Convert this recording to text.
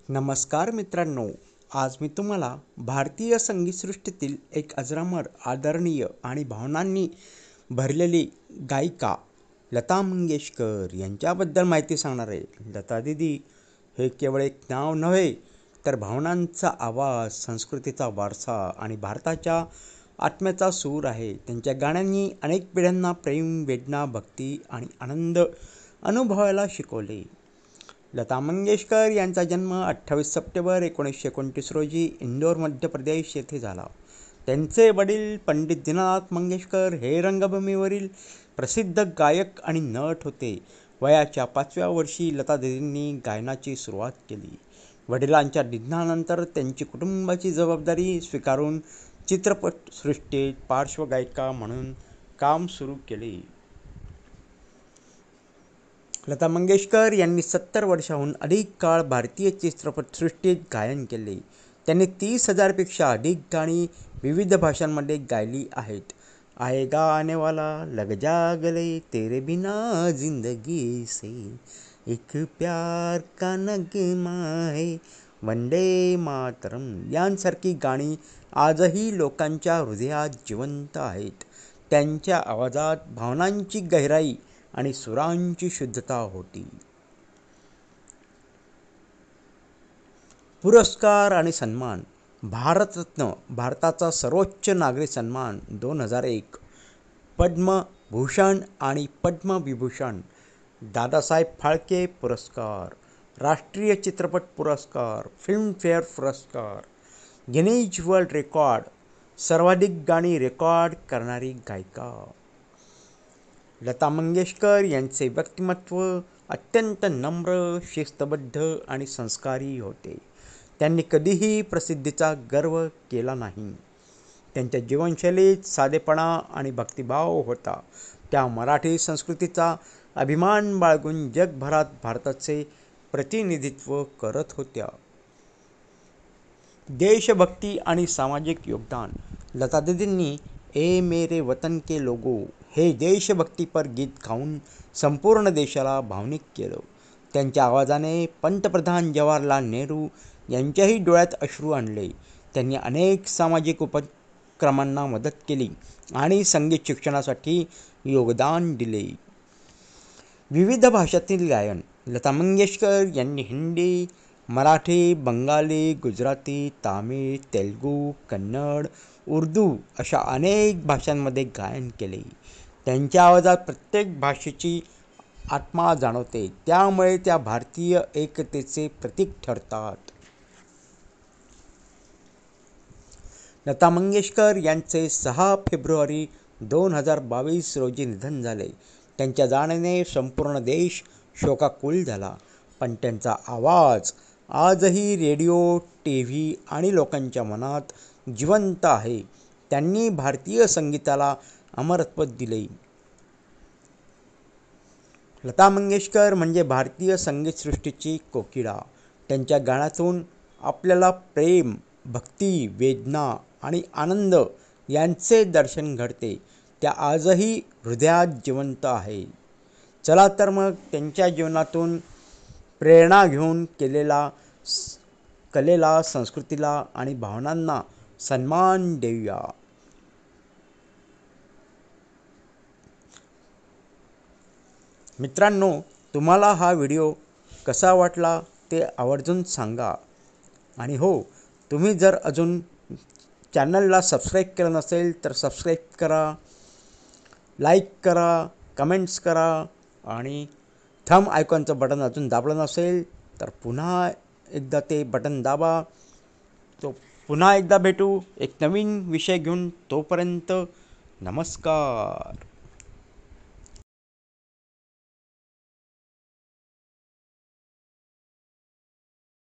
नमस्कार मित्रांनो, आज मी तुम्हाला भारतीय संगीतसृष्टीतील एक अजरामर, आदरणीय आणि भावनांनी भरलेली गायिका लता मंगेशकर यांच्याबद्दल माहिती सांगणार आहे. लता दीदी हे केवळ एक नाव नव्हे, तर भावनांचा आवाज, संस्कृतीचा वारसा आणि भारताच्या आत्म्याचा सूर आहे. त्यांच्या गाण्यांनी अनेक पिढ्यांना प्रेम, वेदना, भक्ती आणि आनंद अनुभवायला शिकवले. लता मंगेशकर यांचा जन्म 28 सप्टेंबर 1929 रोजी इंदोर, मध्य प्रदेश येथे झाला. त्यांचे वडील पंडित दीनानाथ मंगेशकर हे रंगभूमीवरील प्रसिद्ध गायक आणि नट होते. वयाच्या 5व्या वर्षी लतादीदींनी गायनाची सुरुवात केली. वडिलांच्या निधनानंतर त्यांची कुटुंबाची जबाबदारी स्वीकारून चित्रपटसृष्टीत पार्श्वगायिका म्हणून काम सुरू केले. लता मंगेशकर यांनी 70 वर्षांहून अधिक काळ भारतीय चित्रपटसृष्टीत गायन केले. त्यांनी 30,000पेक्षा अधिक गाणी विविध भाषांमध्ये गायली आहेत. आएगा आने वाला, लग जा गले, तेरे बिना जिंदगी से, एक प्यार का नगमा है, वंदे मातरम यांसारखी गाणी आजही लोकांच्या हृदयात जिवंत आहेत. त्यांच्या आवाजात भावनांची गहिराई आणि सुरांची शुद्धता होती. पुरस्कार आणि सन्मान. भारतरत्न, भारताचा सर्वोच्च नागरी सन्मान 2001, पद्मभूषण आणि पद्मविभूषण, दादासाहेब फाळके पुरस्कार, राष्ट्रीय चित्रपट पुरस्कार, फिल्मफेअर पुरस्कार, गिनीज वर्ल्ड रेकॉर्ड, सर्वाधिक गाणी रेकॉर्ड करणारी गायिका. लता मंगेशकर यांचे व्यक्तिमत्व अत्यंत नम्र, शिस्तबद्ध आणि संस्कारी होते. त्यांनी कधीही प्रसिद्धीचा गर्व केला नाही. त्यांच्या जीवनशैलीत साधेपणा आणि भक्तिभाव होता. त्या मराठी संस्कृतीचा अभिमान बाळगून जगभरात भारताचे प्रतिनिधित्व करत होत्या. देशभक्ती आणि सामाजिक योगदान. लतादीदींनी ए मेरे वतन के लोगो हे देशभक्तीपर गीत गाऊन संपूर्ण देशाला भावनिक केलं. त्यांच्या आवाजाने पंतप्रधान जवाहरलाल नेहरू यांच्याही डोळ्यात अश्रू आणले. त्यांनी अनेक सामाजिक उपक्रमांना मदत केली आणि संगीत शिक्षणासाठी योगदान दिले. विविध भाषातील गायन. लता मंगेशकर यांनी हिंदी, मराठी, बंगाली, गुजराती, तामिळ, तेलुगू, कन्नड, उर्दू अशा अनेक भाषांमध्ये गायन केले. त्यांच्या आवाजात प्रत्येक भाषेची आत्मा जाणवते, त्यामुळे त्या भारतीय एकतेचे प्रतीक ठरतात. लता मंगेशकर यांचे 6 फेब्रुवारी 2022 रोजी निधन झाले. त्यांच्या जाण्याने संपूर्ण देश शोकाकुल झाला, पण त्यांचा आवाज आजही रेडिओ, टीव्ही आणि लोकांच्या मनात जिवंत आहे. त्यांनी भारतीय संगीताला अमरत्व दिले. लता मंगेशकर म्हणजे भारतीय संगीतसृष्टीची कोकिळा. त्यांच्या गाण्यातून आपल्याला प्रेम, भक्ती, वेदना आणि आनंद यांचे दर्शन घडते. त्या आजही हृदयात जिवंत आहे. चला तर मग त्यांच्या जीवनातून प्रेरणा घेऊन कलेला, संस्कृतीला आणि भावनांना सन्मान देऊया. मित्रांनो, तुम्हाला हा व्हिडिओ कसा वाटला ते आवर्जून सांगा. आणि हो, तुम्ही जर अजून चॅनलला सबस्क्राईब केलं नसेल तर सबस्क्राईब करा, लाईक करा, कमेंट्स करा आणि थंब आयकॉनचं बटन अजून दाबलं नसेल तर पुन्हा एकदा ते बटन दाबा. पुन्हा एकदा भेटू एक नवीन विषय घेऊन. तोपर्यंत नमस्कार.